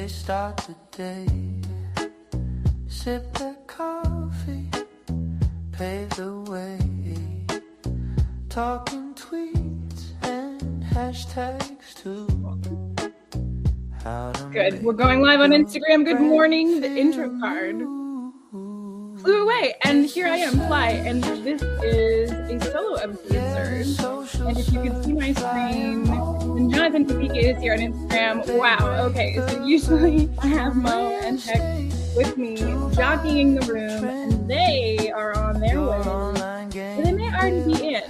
they start the day. Sip their coffee, pave the way. Talking tweets and hashtags too. Good. We're going live on Instagram. Good morning. The intro card flew away, and here I am, Fly, and this is a solo episode, Surge. And if you can see my screen, then Jonathan Topeka is here on Instagram. Wow. Okay. So usually I have Mo and Heck with me, jockeying the room, and they are on their way. And they may already be in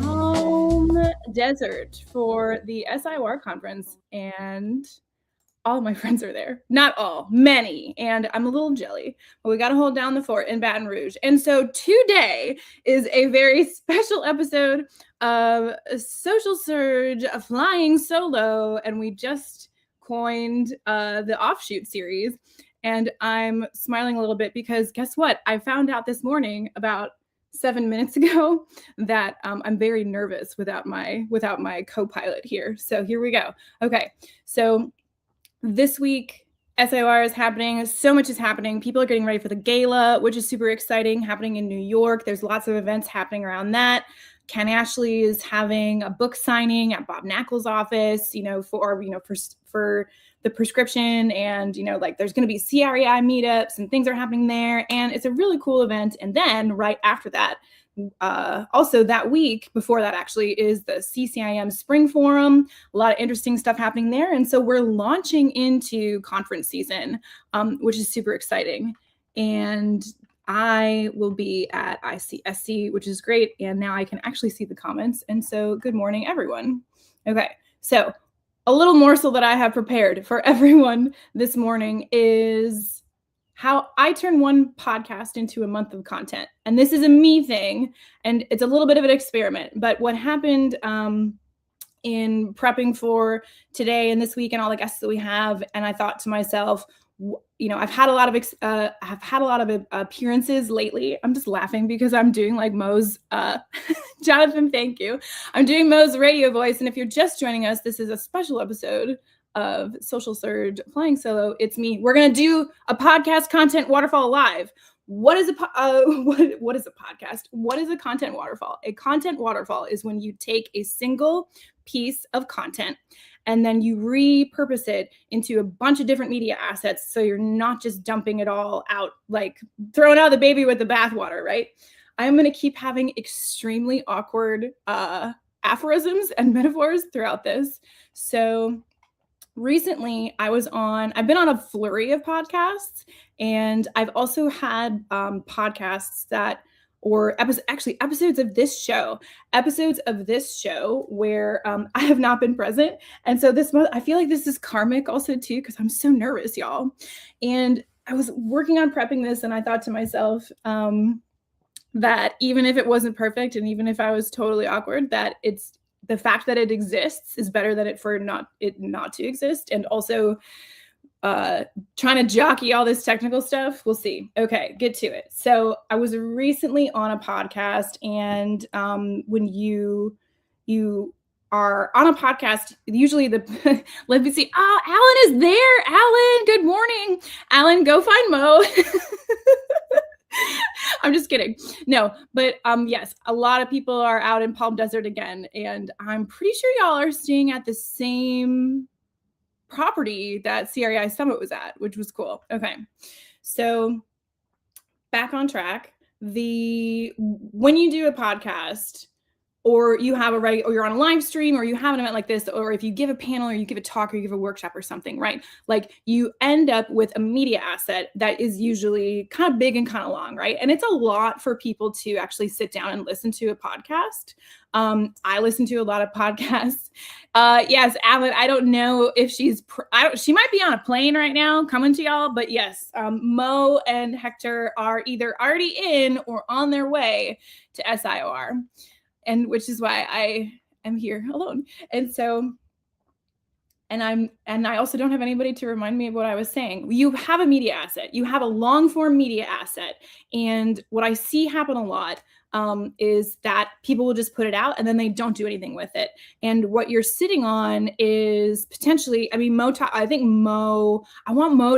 Palm Desert for the SIOR conference, and all of my friends are there. Not all, many. And I'm a little jelly, but we got to hold down the fort in Baton Rouge. And so today is a very special episode of Social Surge, flying solo. And we just coined the offshoot series. And I'm smiling a little bit because guess what? I found out this morning about 7 minutes ago that I'm very nervous without my co-pilot here. So here we go. Okay. So this week, SIOR is happening. So much is happening. People are getting ready for the gala, which is super exciting, happening in New York. There's lots of events happening around that. Ken Ashley is having a book signing at Bob Knakkel's office, for the prescription, and there's going to be CREI meetups and things are happening there, and it's a really cool event. And then right after that, also that week before that actually is the CCIM Spring Forum. A lot of interesting stuff happening there. And so we're launching into conference season, which is super exciting. And I will be at ICSC, which is great. And now I can actually see the comments. And so good morning, everyone. Okay, so a little morsel that I have prepared for everyone this morning is how I turn one podcast into a month of content. And this is a me thing, and it's a little bit of an experiment. But what happened in prepping for today and this week and all the guests that we have, and I thought to myself, I've had a lot of appearances lately. I'm just laughing because I'm doing like Mo's Jonathan, thank you. I'm doing Mo's radio voice, and if you're just joining us, this is a special episode of Social Surge Flying Solo. It's me. We're gonna do a podcast content waterfall live. What is a podcast? What is a content waterfall? A content waterfall is when you take a single piece of content and then you repurpose it into a bunch of different media assets. So you're not just dumping it all out, like throwing out the baby with the bathwater, right? I'm going to keep having extremely awkward aphorisms and metaphors throughout this. So recently I've been on a flurry of podcasts, and I've also had podcasts episodes of this show where I have not been present. And so this month, I feel like this is karmic also too, because I'm so nervous, y'all. And I was working on prepping this, and I thought to myself that even if it wasn't perfect, and even if I was totally awkward, that it's the fact that it exists is better than it not to exist. And also trying to jockey all this technical stuff. We'll see. Okay, get to it. So I was recently on a podcast, and when you are on a podcast, usually let me see. Alan is there. Alan, good morning. Alan, go find Mo. I'm just kidding. No, but yes, a lot of people are out in Palm Desert again, and I'm pretty sure y'all are staying at the same property that CREI Summit was at, which was cool. Okay, so back on track. When you do a podcast, or you have or you're on a live stream, or you have an event like this, or if you give a panel, or you give a talk, or you give a workshop or something, right? Like you end up with a media asset that is usually kind of big and kind of long, right? And it's a lot for people to actually sit down and listen to a podcast. I listen to a lot of podcasts. Yes, Alan, I don't know if she might be on a plane right now coming to y'all, but yes, Mo and Hector are either already in or on their way to SIOR. And which is why I am here alone. And so and I also don't have anybody to remind me of what I was saying. You have a media asset. You have a long form media asset. And what I see happen a lot is that people will just put it out and then they don't do anything with it. And what you're sitting on is potentially, I mean, I want Mo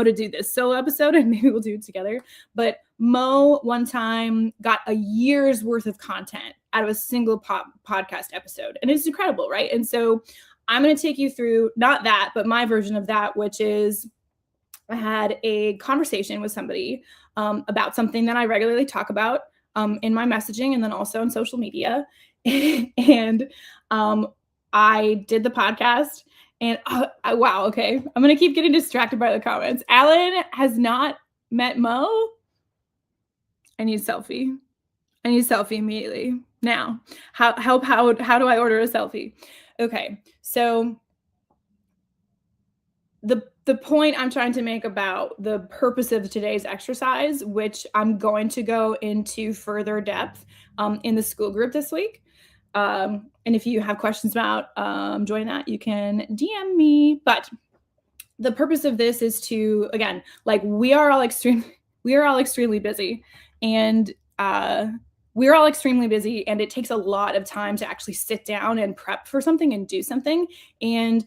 to do this solo episode and maybe we'll do it together. But Mo one time got a year's worth of content out of a single podcast episode. And it's incredible, right? And so I'm going to take you through not that, but my version of that, which is I had a conversation with somebody about something that I regularly talk about in my messaging and then also on social media. And I did the podcast and wow, okay. I'm going to keep getting distracted by the comments. Alan has not met Mo. I need a selfie. I need a selfie immediately. Now, how do I order a selfie? Okay, so the point I'm trying to make about the purpose of today's exercise, which I'm going to go into further depth in the school group this week. And if you have questions about joining that, you can DM me. But the purpose of this is to, again, like we are all extremely busy, and we're all extremely busy, and it takes a lot of time to actually sit down and prep for something and do something. And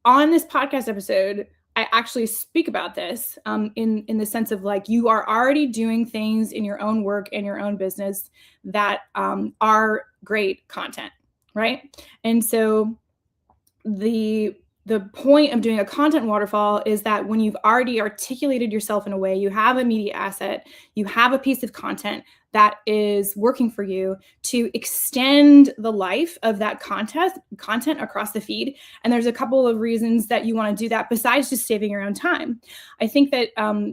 on this podcast episode, I actually speak about this in the sense of like you are already doing things in your own work and your own business that are great content, right? And so the point of doing a content waterfall is that when you've already articulated yourself in a way, you have a media asset, you have a piece of content that is working for you, to extend the life of that content across the feed. And there's a couple of reasons that you want to do that besides just saving your own time. I think that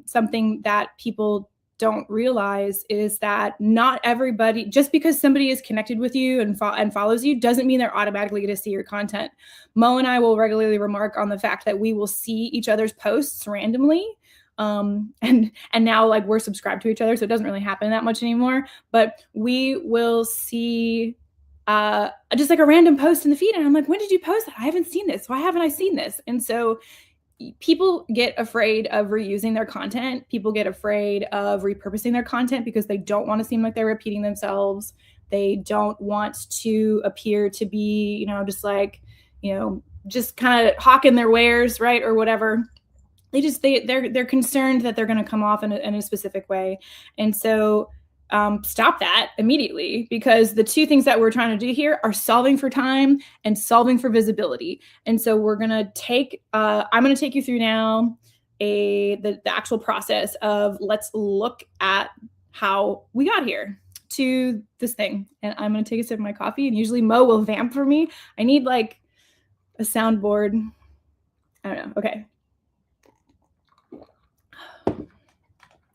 something that people don't realize is that not everybody, just because somebody is connected with you and follows you, doesn't mean they're automatically going to see your content. Mo and I will regularly remark on the fact that we will see each other's posts randomly. And now like we're subscribed to each other, so it doesn't really happen that much anymore, but we will see just like a random post in the feed. And I'm like, when did you post that? I haven't seen this. Why haven't I seen this? And so people get afraid of reusing their content. People get afraid of repurposing their content because they don't want to seem like they're repeating themselves. They don't want to appear to be, just like, just kind of hawking their wares, right? Or whatever. They're concerned that they're going to come off in a specific way. And so stop that immediately, because the two things that we're trying to do here are solving for time and solving for visibility. And so we're going to I'm going to take you through now the actual process of let's look at how we got here to this thing. And I'm going to take a sip of my coffee, and usually Mo will vamp for me. I need like a soundboard. I don't know. Okay.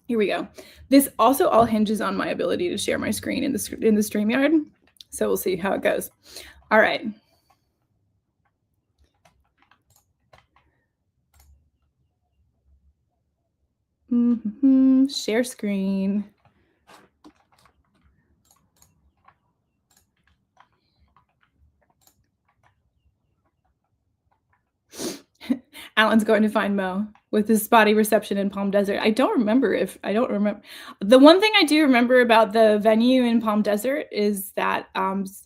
Here we go. This also all hinges on my ability to share my screen in the StreamYard. So we'll see how it goes. All right. Share screen. Alan's going to find Mo with his spotty reception in Palm Desert. I don't remember. The one thing I do remember about the venue in Palm Desert is that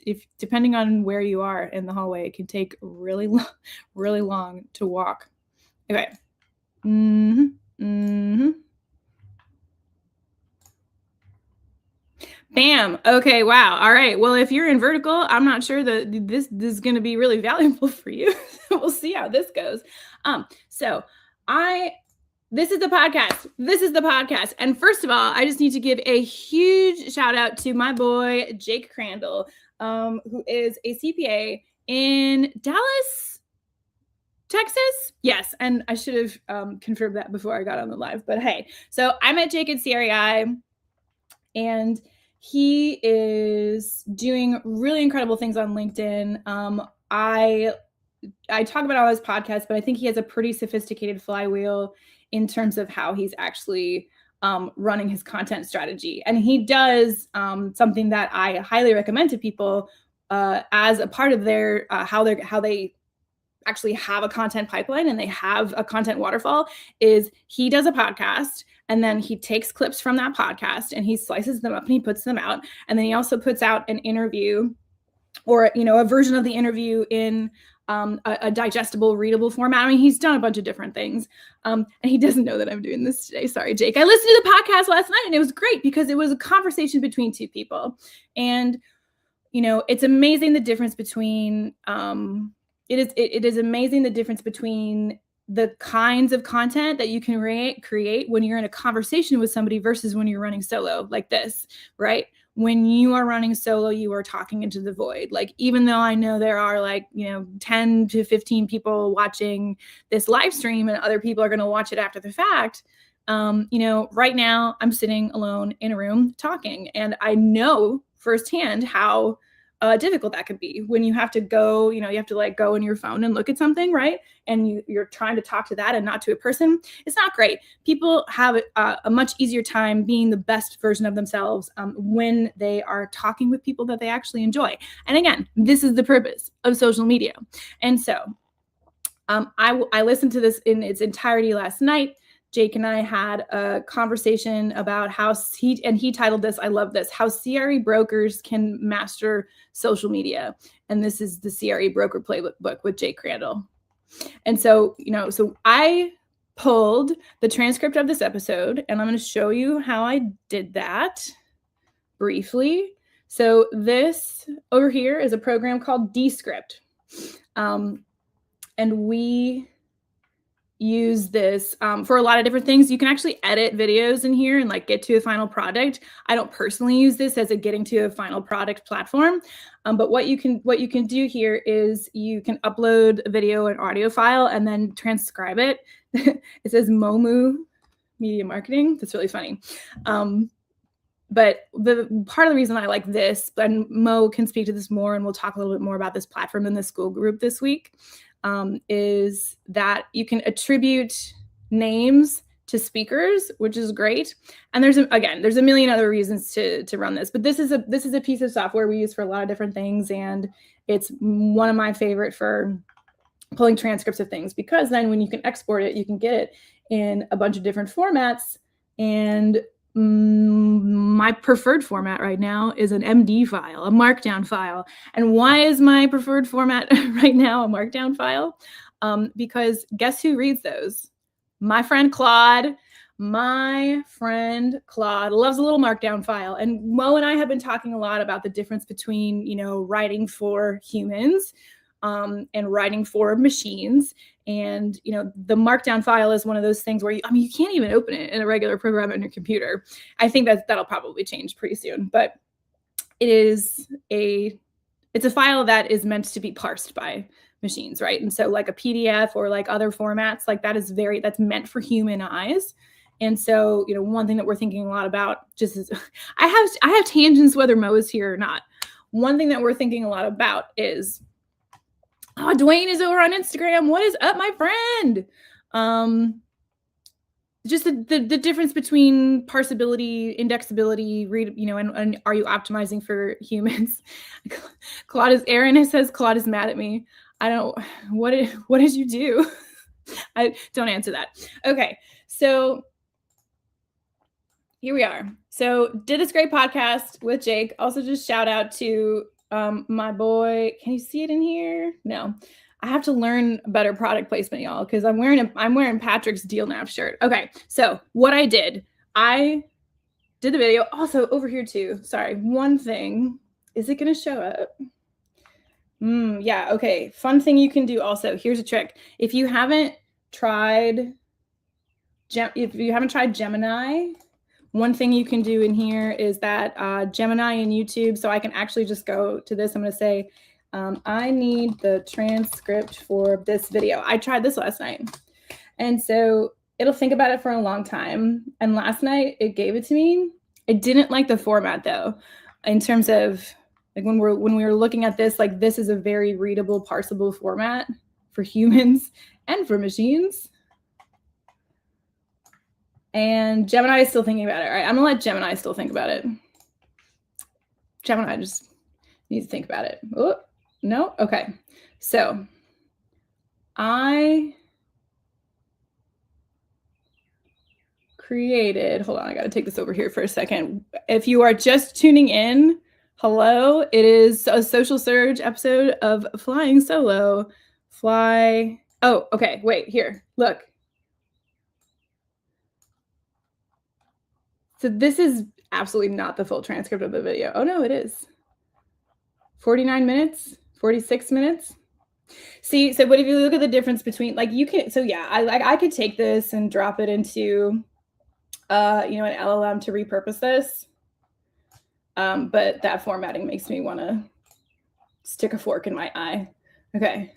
if depending on where you are in the hallway, it can take really long to walk. Okay. Bam. Okay. Wow. All right. Well, if you're in vertical, I'm not sure that this is going to be really valuable for you. We'll see how this goes. This is the podcast. And first of all, I just need to give a huge shout out to my boy, Jake Crandall, who is a CPA in Dallas, Texas. Yes. And I should have confirmed that before I got on the live, but hey, so I met Jake at CREI, and he is doing really incredible things on LinkedIn. I talk about all his podcasts, but I think he has a pretty sophisticated flywheel in terms of how he's actually running his content strategy. And he does something that I highly recommend to people as a part of their how they actually have a content pipeline and they have a content waterfall is he does a podcast and then he takes clips from that podcast and he slices them up and he puts them out. And then he also puts out an interview or, you know, a version of the interview in a digestible, readable format. I mean, he's done a bunch of different things. And he doesn't know that I'm doing this today. Sorry, Jake. I listened to the podcast last night and it was great because it was a conversation between two people. And, you know, it's amazing the difference between, it is amazing the difference between the kinds of content that you can create when you're in a conversation with somebody versus when you're running solo like this, right? When you are running solo, you are talking into the void. Like, even though I know there are like, you know, 10 to 15 people watching this live stream and other people are going to watch it after the fact, you know, right now I'm sitting alone in a room talking, and I know firsthand how difficult that could be when you have to go, you know, you have to like go in your phone and look at something, right? And you're trying to talk to that and not to a person. It's not great. People have a much easier time being the best version of themselves when they are talking with people that they actually enjoy. And again, this is the purpose of social media. And so I listened to this in its entirety last night. Jake and I had a conversation about how he titled this, I love this, how CRE brokers can master social media. And this is the CRE Broker Playbook with Jake Crandall. And so, you know, so I pulled the transcript of this episode and I'm going to show you how I did that briefly. So this over here is a program called Descript. And we use this for a lot of different things. You can actually edit videos in here and like get to a final product. I don't personally use this as a getting to a final product platform, but what you can do here is you can upload a video and audio file and then transcribe it. It says Momu Media Marketing. That's really funny. But the part of the reason I like this, and Mo can speak to this more, and we'll talk a little bit more about this platform in the school group this week, is that you can attribute names to speakers, which is great. And there's a million other reasons to run this, but this is a piece of software we use for a lot of different things, and it's one of my favorite for pulling transcripts of things, because then when you can export it, you can get it in a bunch of different formats. And my preferred format right now is an MD file, a markdown file. And why is my preferred format right now a markdown file? Because guess who reads those? My friend Claude. My friend Claude loves a little markdown file. And Mo and I have been talking a lot about the difference between, you know, writing for humans and writing for machines. And, you know, the markdown file is one of those things where you can't even open it in a regular program on your computer. I think that'll probably change pretty soon, but it's a file that is meant to be parsed by machines, right? And so like a PDF or like other formats, like that's meant for human eyes. And so, you know, one thing that we're thinking a lot about just is, I have tangents whether Mo is here or not. One thing that we're thinking a lot about is, oh, Dwayne is over on Instagram. What is up, my friend? Just the difference between parsability, indexability, and are you optimizing for humans? Aaron says Claude is mad at me. What did you do? I don't answer that. Okay, so here we are. So did this great podcast with Jake. Also just shout out to my boy. Can you see it in here? No. I have to learn better product placement, y'all, because I'm wearing Patrick's Deal Nap shirt. Okay, so what I did the video. Also over here too. Sorry, one thing. Is it gonna show up? Yeah, okay. Fun thing you can do also. Here's a trick. If you haven't tried Gemini, one thing you can do in here is that Gemini and YouTube, so I can actually just go to this. I'm going to say, I need the transcript for this video. I tried this last night. And so it'll think about it for a long time. And last night it gave it to me. I didn't like the format though, in terms of like when we were looking at this, like this is a very readable, parsable format for humans and for machines. And Gemini is still thinking about it. All right, I'm gonna let Gemini still think about it. Gemini just needs to think about it. Oh, no? Okay. So I created, hold on, I got to take this over here for a second. If you are just tuning in, hello, it is a Social Surge episode of Flying Solo. Oh, okay, wait, here, look. So this is absolutely not the full transcript of the video. Oh no, it is. 49 minutes, 46 minutes. See, so what if you look at the difference between, like, you can, so yeah, I could take this and drop it into, an LLM to repurpose this. But that formatting makes me want to stick a fork in my eye. Okay.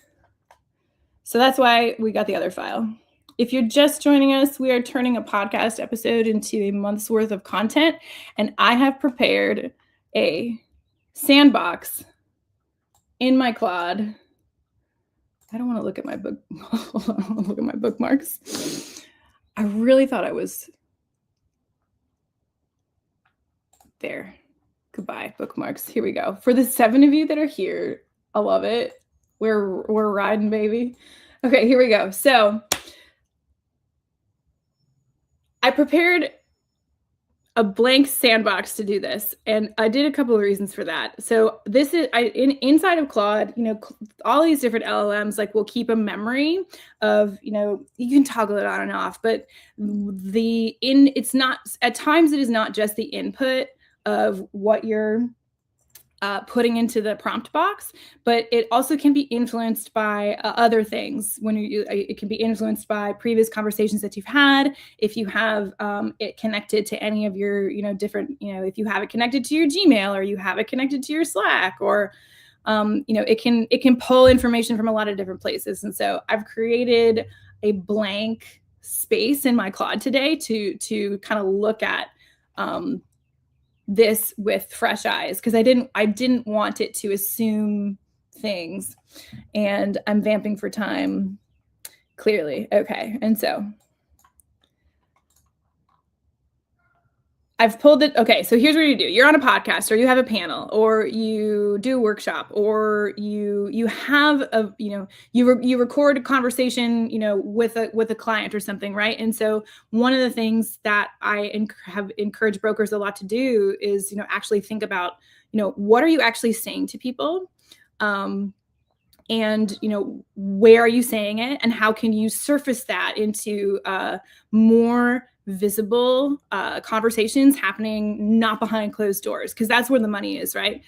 So that's why we got the other file. If you're just joining us, we are turning a podcast episode into a month's worth of content, and I have prepared a sandbox in my Claude. I don't want to look at my book. I don't want to look at my bookmarks. I really thought I was there. Goodbye, bookmarks. Here we go. For the 7 of you that are here, I love it. We're riding, baby. Okay, here we go. So I prepared a blank sandbox to do this, and I did a couple of reasons for that. So this is inside of Claude, all these different LLMs will keep a memory of, you can toggle it on and off, but it's not, at times it is not just the input of what you're putting into the prompt box, but it also can be influenced by other things. It can be influenced by previous conversations that you've had. If you have it connected to any of your, different, if you have it connected to your Gmail, or you have it connected to your Slack, or it can pull information from a lot of different places. And so I've created a blank space in my Claude today to kind of look at this with fresh eyes, because I didn't want it to assume things, and I'm vamping for time, clearly. Okay, and so I've pulled it. Okay, so here's what you do. You're on a podcast, or you have a panel, or you do a workshop, or you have a, you record a conversation, with a client or something, right? And so one of the things that I have encouraged brokers a lot to do is, actually think about, what are you actually saying to people? And where are you saying it, and how can you surface that into more visible conversations happening not behind closed doors, because that's where the money is, right?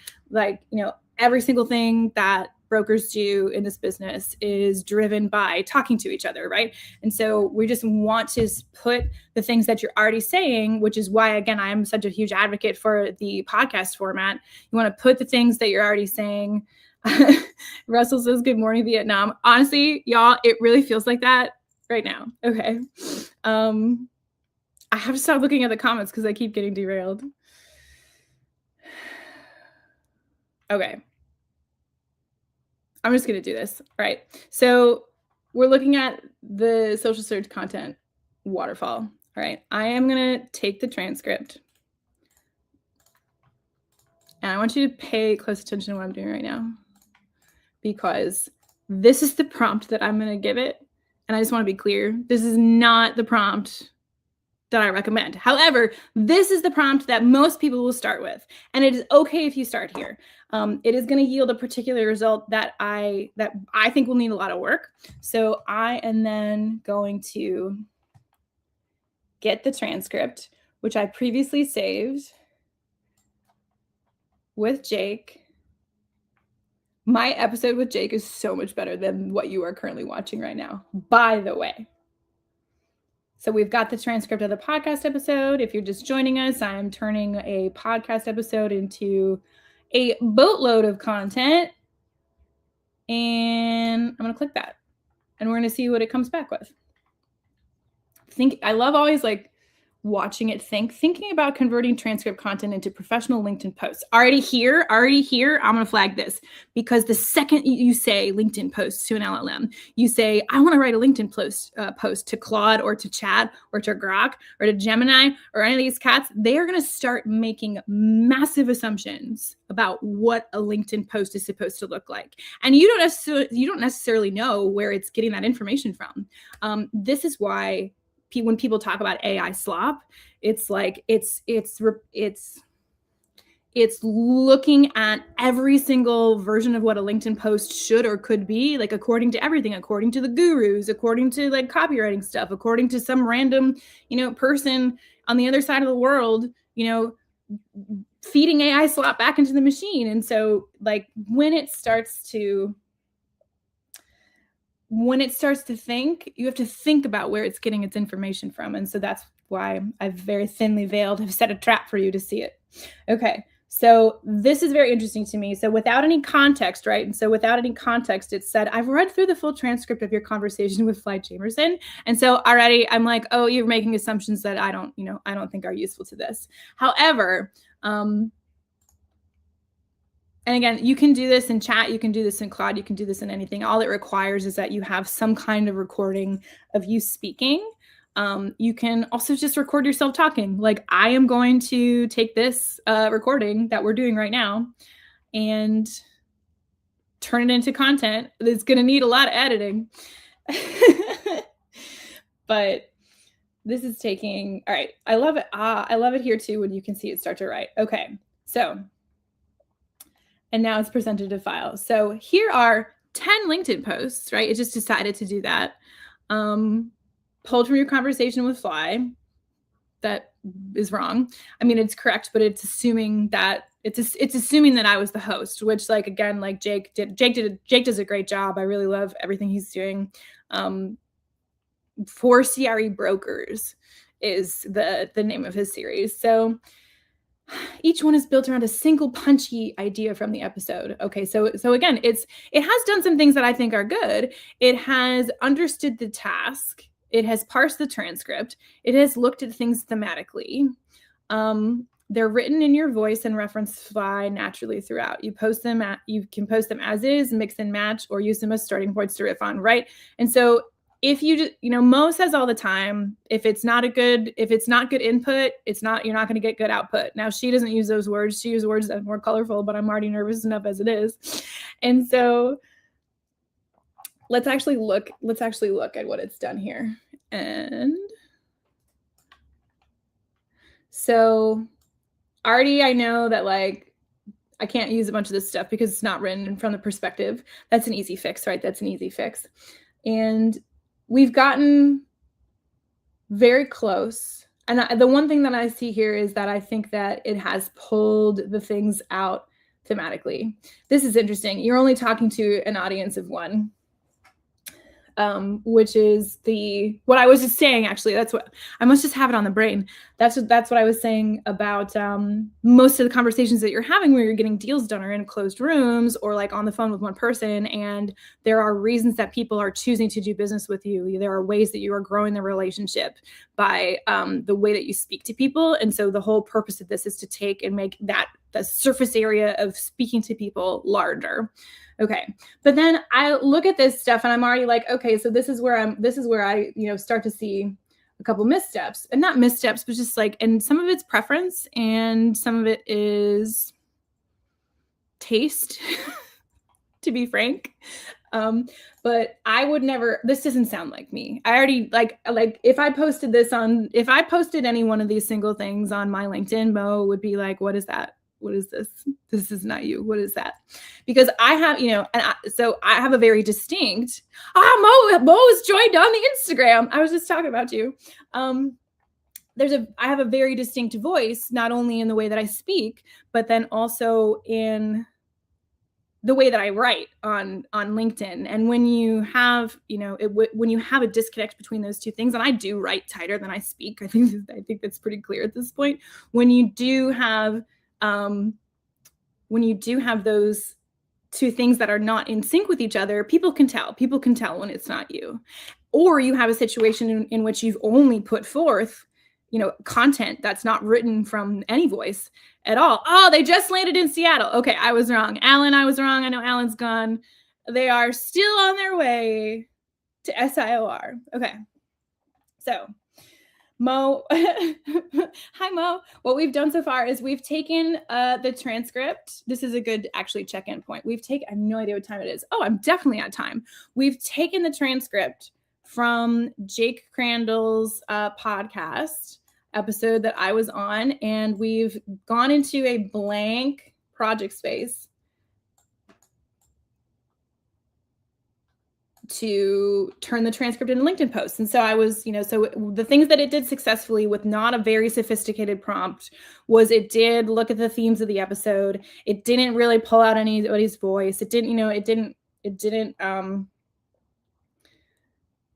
Every single thing that brokers do in this business is driven by talking to each other, right? And so we just want to put the things that you're already saying, which is why, again, I'm such a huge advocate for the podcast format. You want to put the things that you're already saying. Russell says, good morning, Vietnam. Honestly, y'all, it really feels like that right now. Okay. I have to stop looking at the comments because I keep getting derailed. Okay. I'm just going to do this. Right. So we're looking at the Social Surge content waterfall. All right. I am going to take the transcript, and I want you to pay close attention to what I'm doing right now, because this is the prompt that I'm going to give it. And I just want to be clear. This is not the prompt that I recommend. However, this is the prompt that most people will start with, and it is okay if you start here. It is going to yield a particular result that I think will need a lot of work. So I am then going to get the transcript, which I previously saved with Jake. My episode with Jake is so much better than what you are currently watching right now, by the way. So we've got the transcript of the podcast episode. If you're just joining us, I'm turning a podcast episode into a boatload of content. And I'm going to click that. And we're going to see what it comes back with. I love always watching it thinking about converting transcript content into professional LinkedIn posts. Already here, I'm going to flag this, because the second you say LinkedIn posts to an LLM, you say, I want to write a LinkedIn post to Claude or to Chat or to Grok or to Gemini or any of these cats, they are going to start making massive assumptions about what a LinkedIn post is supposed to look like. And you don't necessarily know where it's getting that information from. This is why when people talk about AI slop, it's like it's looking at every single version of what a LinkedIn post should or could be, like according to everything, according to the gurus, according to like copywriting stuff, according to some random, person on the other side of the world, feeding AI slop back into the machine. And so like when it starts to think, you have to think about where it's getting its information from. And so that's why I've very thinly veiled have set a trap for you to see it. Okay, so this is very interesting to me. So without any context, right? And so without any context, it said, I've read through the full transcript of your conversation with Fly Jamerson. And so already I'm like, oh, you're making assumptions that I don't think are useful to this. However, and again, you can do this in Chat, you can do this in Claude, you can do this in anything. All it requires is that you have some kind of recording of you speaking. You can also just record yourself talking. Like I am going to take this recording that we're doing right now and turn it into content that's going to need a lot of editing. But this is taking, all right. I love it. I love it here too when you can see it start to write. Okay, so. And now it's presented to file. So here are 10 LinkedIn posts, right? It just decided to do that. Pulled from your conversation with Fly. That is wrong. I mean, it's correct, but it's assuming that it's assuming that I was the host, which like, again, like Jake does a great job. I really love everything he's doing. For CRE Brokers is the name of his series. So each one is built around a single punchy idea from the episode. Okay, so again, it has done some things that I think are good. It has understood the task. It has parsed the transcript. It has looked at things thematically. They're written in your voice and reference Fly naturally throughout. You can post them as is, mix and match, or use them as starting points to riff on, right? And so if you just, Mo says all the time, if it's not good input, you're not going to get good output. Now she doesn't use those words. She uses words that are more colorful, but I'm already nervous enough as it is. And so let's actually look at what it's done here. And so already I know that like, I can't use a bunch of this stuff because it's not written from the perspective. That's an easy fix, right? That's an easy fix. And we've gotten very close. And the one thing that I see here is that I think that it has pulled the things out thematically. This is interesting. You're only talking to an audience of one. Which is what I was just saying, actually. That's what I must just have it on the brain. That's what I was saying about most of the conversations that you're having where you're getting deals done are in closed rooms or like on the phone with one person. And there are reasons that people are choosing to do business with you. There are ways that you are growing the relationship by the way that you speak to people. And so the whole purpose of this is to take and make the surface area of speaking to people larger. Okay. But then I look at this stuff and I'm already like, okay, so this is where I, start to see a couple missteps, and not missteps, but just like, and some of it's preference and some of it is taste, to be frank. But I would never, this doesn't sound like me. I already like if I posted any one of these single things on my LinkedIn, Mo would be like, what is that? What is this? This is not you. What is that? Because I have, so I have a very distinct, Mo has joined on the Instagram. I was just talking about you. I have a very distinct voice, not only in the way that I speak, but then also in the way that I write on LinkedIn. And when you have, when you have a disconnect between those two things, and I do write tighter than I speak, I think that's pretty clear at this point. When you do have those two things that are not in sync with each other, people can tell when it's not you. Or you have a situation in which you've only put forth, content that's not written from any voice at all. Oh, they just landed in Seattle. Okay, I was wrong. Alan, I was wrong. I know Alan's gone. They are still on their way to SIOR. Okay. So Mo, hi Mo. What we've done so far is we've taken the transcript. This is a good actually check-in point. I have no idea what time it is. Oh, I'm definitely on time. We've taken the transcript from Jake Crandall's podcast episode that I was on, and we've gone into a blank project space to turn the transcript into LinkedIn posts. And so I was, so the things that it did successfully with not a very sophisticated prompt was it did look at the themes of the episode. It didn't really pull out anybody's voice. It didn't,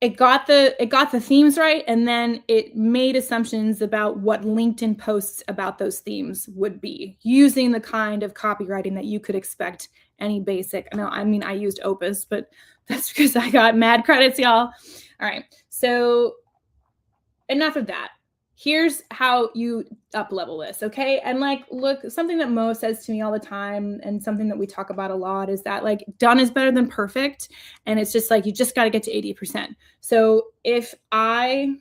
it got the themes right, and then it made assumptions about what LinkedIn posts about those themes would be, using the kind of copywriting that you could expect any basic. I used Opus, but that's because I got mad credits, y'all. All right, so enough of that. Here's how you up level this, okay? And look, something that Mo says to me all the time, and something that we talk about a lot, is that done is better than perfect. And it's just you just got to get to 80%. So if I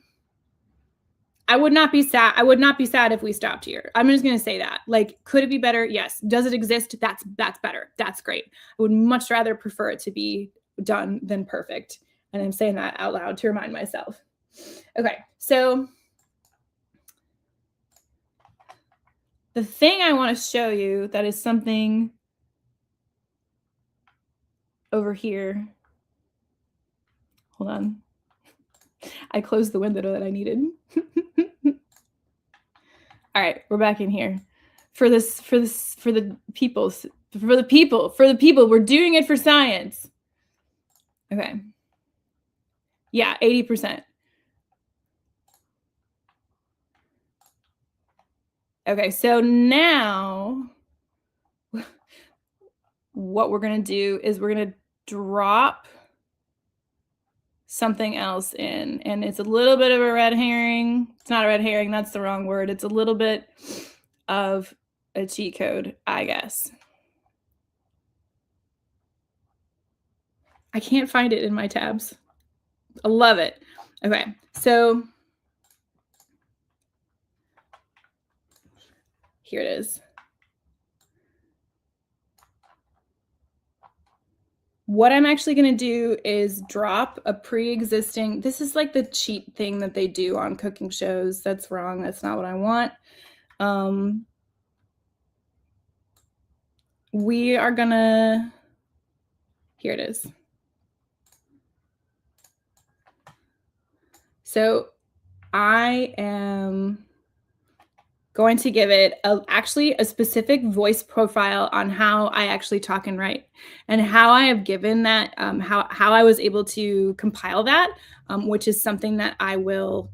would not be sad. I would not be sad if we stopped here. I'm just going to say that. Could it be better? Yes. Does it exist? That's better. That's great. I would much rather prefer it to be done than perfect. And I'm saying that out loud to remind myself. Okay. So the thing I want to show you that is something over here. Hold on. I closed the window that I needed. All right, we're back in here. For the people, we're doing it for science. Okay. Yeah, 80%. Okay, so now what we're going to do is we're going to drop something else in, and it's a little bit of a red herring. It's not a red herring, that's the wrong word. It's a little bit of a cheat code, I guess. I can't find it in my tabs. I love it. Okay, so here it is. What I'm actually going to do is drop a pre-existing, this is the cheat thing that they do on cooking shows. That's wrong. That's not what I want. We are going to, here it is. So I am going to give it actually a specific voice profile on how I actually talk and write, and how I have given that, how I was able to compile that, which is something that I will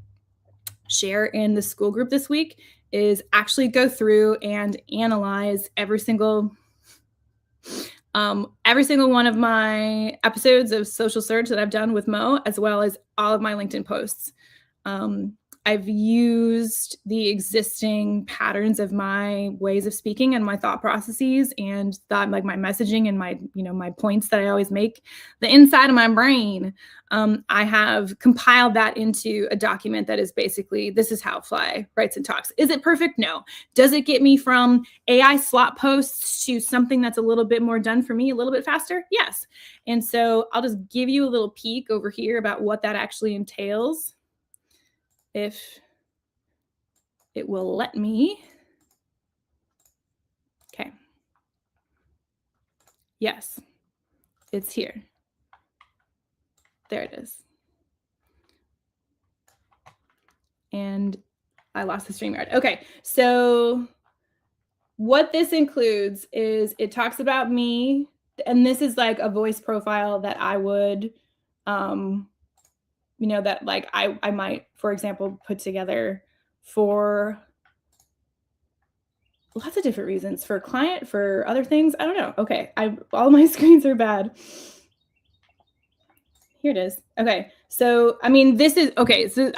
share in the school group this week, is actually go through and analyze every single one of my episodes of Social Surge that I've done with Mo, as well as all of my LinkedIn posts. I've used the existing patterns of my ways of speaking and my thought processes, and that my messaging and my, my points that I always make, the inside of my brain. I have compiled that into a document that is basically, this is how Fly writes and talks. Is it perfect? No. Does it get me from AI slot posts to something that's a little bit more done for me, a little bit faster? Yes. And so I'll just give you a little peek over here about what that actually entails, if it will let me. Okay. Yes, it's here. There it is. And I lost the StreamYard. Okay, so what this includes is it talks about me, and this is a voice profile that I would, that I might, for example, put together for lots of different reasons, for a client, for other things. I don't know. Okay, all my screens are bad. Here it is. Okay, so this is okay. So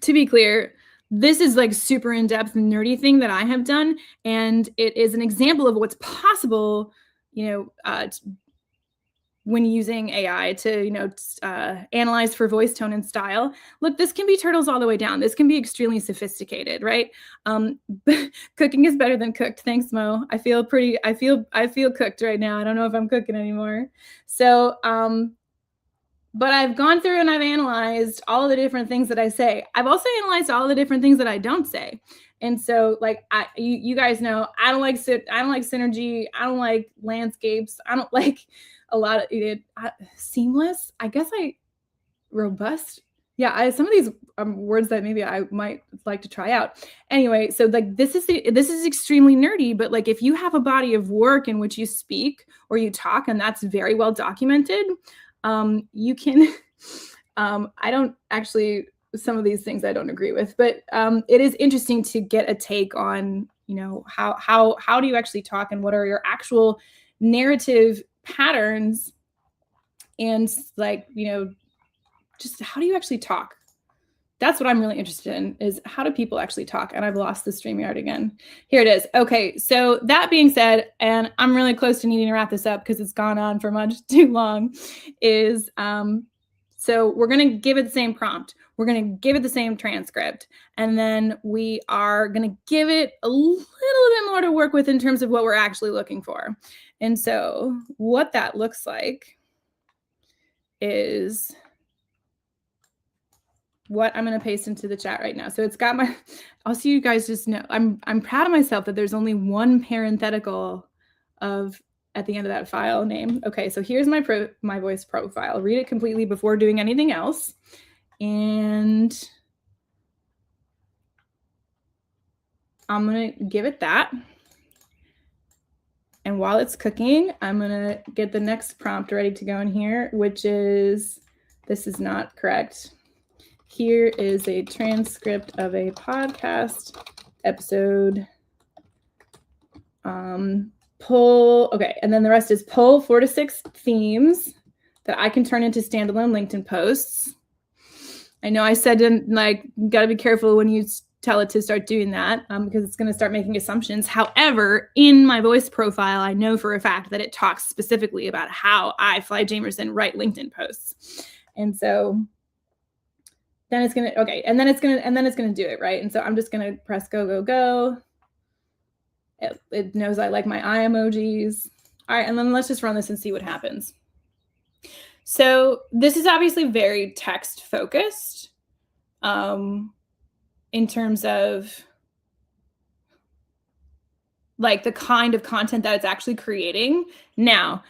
to be clear, this is like super in-depth nerdy thing that I have done. And it is an example of what's possible, when using AI to, analyze for voice tone and style. Look, this can be turtles all the way down. This can be extremely sophisticated, right? Cooking is better than cooked. Thanks, Mo. I feel cooked right now. I don't know if I'm cooking anymore. So, but I've gone through and I've analyzed all of the different things that I say. I've also analyzed all of the different things that I don't say. And so, like, you guys know, I don't like synergy. I don't like landscapes. I don't like a lot of it. Seamless. I guess robust. Yeah, some of these words that maybe I might like to try out. Anyway, so like this is extremely nerdy, but like if you have a body of work in which you speak or you talk, and that's very well documented, you can. I don't actually. Some of these things I don't agree with, but it is interesting to get a take on, how do you actually talk and what are your actual narrative patterns, and like, just how do you actually talk? That's what I'm really interested in, is how do people actually talk? And I've lost the StreamYard again. Here it is. Okay, so that being said, and I'm really close to needing to wrap this up because it's gone on for much too long, is so we're going to give it the same prompt. We're going to give it the same transcript. And then we are going to give it a little bit more to work with in terms of what we're actually looking for. And so what that looks like is what I'm going to paste into the chat right now. So it's got also you guys just know, I'm proud of myself that there's only one parenthetical at the end of that file name. Okay, so here's my voice profile. Read it completely before doing anything else. And I'm going to give it that. And while it's cooking, I'm going to get the next prompt ready to go in here, which is, this is not correct. Here is a transcript of a podcast episode. Okay, and then the rest is pull 4 to 6 themes that I can turn into standalone LinkedIn posts. I know I said, got to be careful when you tell it to start doing that, because it's going to start making assumptions. However, in my voice profile, I know for a fact that it talks specifically about how I, Fly Jamerson, write LinkedIn posts. And so then it's going to, okay, and then it's going to do it, right? And so I'm just going to press go, go, go. It knows I like my eye emojis. All right, and then let's just run this and see what happens. So this is obviously very text focused in terms of like the kind of content that it's actually creating. Now,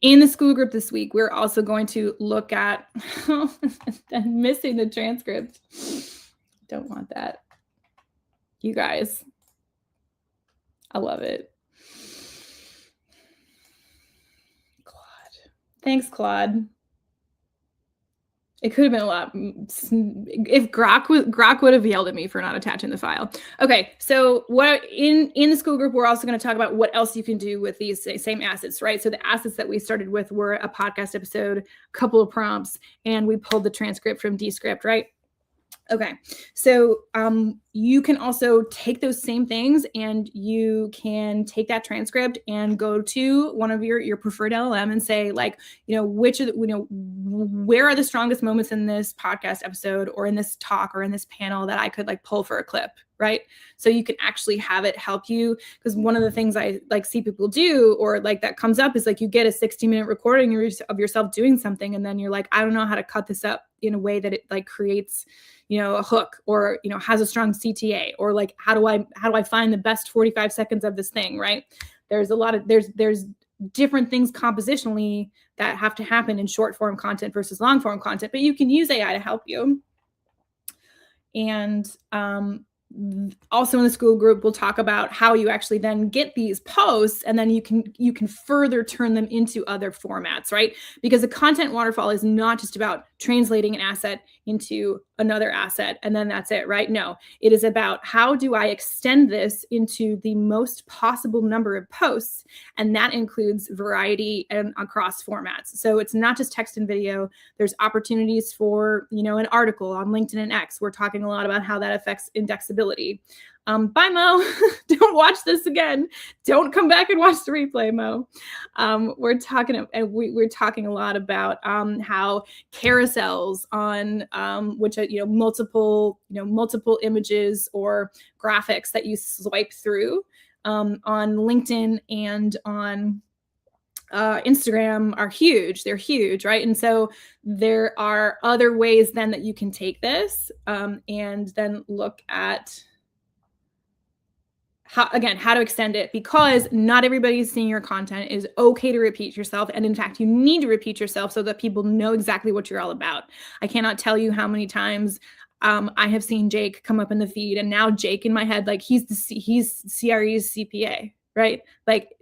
in the school group this week, we're also going to look at, I'm missing the transcript. Don't want that. You guys, I love it. Thanks, Claude. It could have been a lot. If Grok would have yelled at me for not attaching the file. Okay, so what in the school group, we're also going to talk about what else you can do with these same assets, right? So the assets that we started with were a podcast episode, a couple of prompts, and we pulled the transcript from Descript, right? Okay, so you can also take those same things and you can take that transcript and go to one of your preferred LLM and say, like, which of the, where are the strongest moments in this podcast episode or in this talk or in this panel that I could like pull for a clip, right? So you can actually have it help you, because one of the things I like see people do or like that comes up is like you get a 60-minute recording of yourself doing something and then you're like, I don't know how to cut this up in a way that it like creates a hook or has a strong CTA, or like how do I find the best 45 seconds of this thing, right? There's a lot of there's different things compositionally that have to happen in short form content versus long form content, but you can use AI to help you. And also in the school group, we'll talk about how you actually then get these posts, and then you can further turn them into other formats, right? Because a content waterfall is not just about translating an asset into another asset and then that's it, right? No, it is about how do I extend this into the most possible number of posts, and that includes variety and across formats. So it's not just text and video. There's opportunities for, an article on LinkedIn and X. We're talking a lot about how that affects indexability. Bye, Mo. Don't watch this again. Don't come back and watch the replay, Mo. We're talking a lot about how carousels on which are multiple images or graphics that you swipe through on LinkedIn and on Instagram are huge. They're huge, right? And so there are other ways then that you can take this and then look at how to extend it, because not everybody is seeing your content. It is okay to repeat yourself. And in fact, you need to repeat yourself so that people know exactly what you're all about. I cannot tell you how many times I have seen Jake come up in the feed, and now Jake in my head, like he's CRE's CPA, right? Like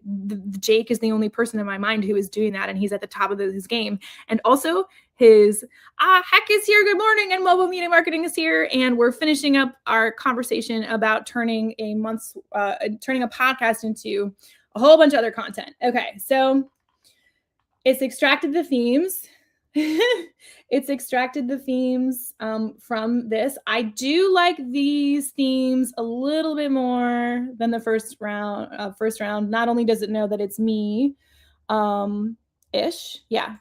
Jake is the only person in my mind who is doing that, and he's at the top of his game. And also his Heck is here, good morning, and mobile media marketing is here, and we're finishing up our conversation about turning a podcast into a whole bunch of other content. Okay, so it's extracted the themes. It's extracted the themes from this. I do like these themes a little bit more than the first round. Not only does it know that it's me, ish, yeah,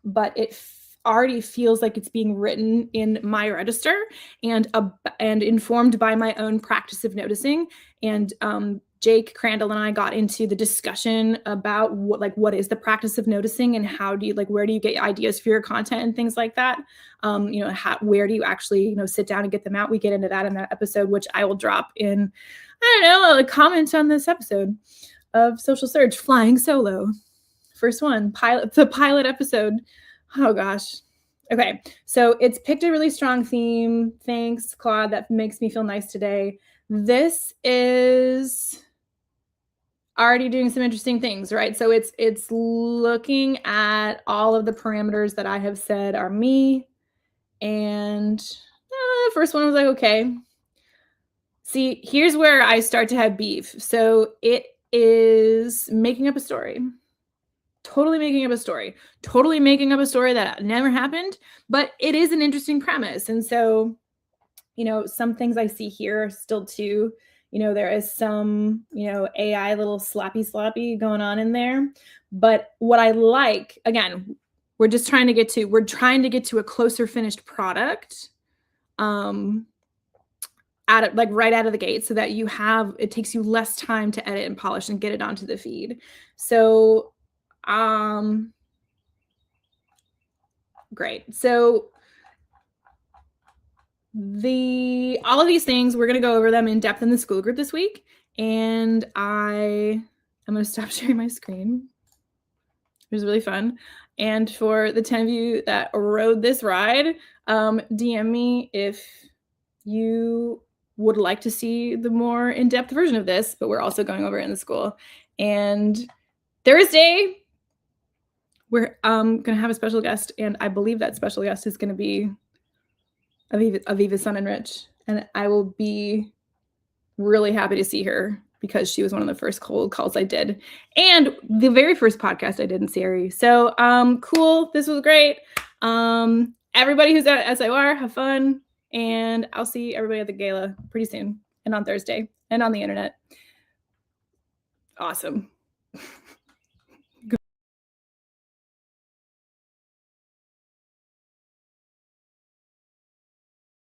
but it already feels like it's being written in my register and informed by my own practice of noticing. And Jake Crandall and I got into the discussion about what is the practice of noticing, and how do you where do you get ideas for your content and things like that. Where do you actually sit down and get them out? We get into that in that episode, which I will drop in, I don't know, a comment on this episode of Social Surge Flying Solo. First one, the pilot episode. Oh gosh. Okay, so it's picked a really strong theme. Thanks, Claude. That makes me feel nice today. This is already doing some interesting things, right? So it's looking at all of the parameters that I have said are me. And the first one was like, okay. See, here's where I start to have beef. So it is making up a story. Totally making up a story that never happened, but it is an interesting premise. And so, some things I see here are still too, there is some, AI little sloppy going on in there. But what I like, again, we're trying to get to a closer finished product right out of the gate, so that it takes you less time to edit and polish and get it onto the feed. So great. So all of these things, we're going to go over them in depth in the school group this week. And I'm going to stop sharing my screen. It was really fun. And for the 10 of you that rode this ride, DM me if you would like to see the more in-depth version of this, but we're also going over it in the school. And Thursday, we're going to have a special guest, and I believe that special guest is going to be Aviva Sun and Rich, and I will be really happy to see her, because she was one of the first cold calls I did, and the very first podcast I did in CRE. So cool. This was great. Everybody who's at SIR, have fun, and I'll see everybody at the gala pretty soon, and on Thursday, and on the internet. Awesome.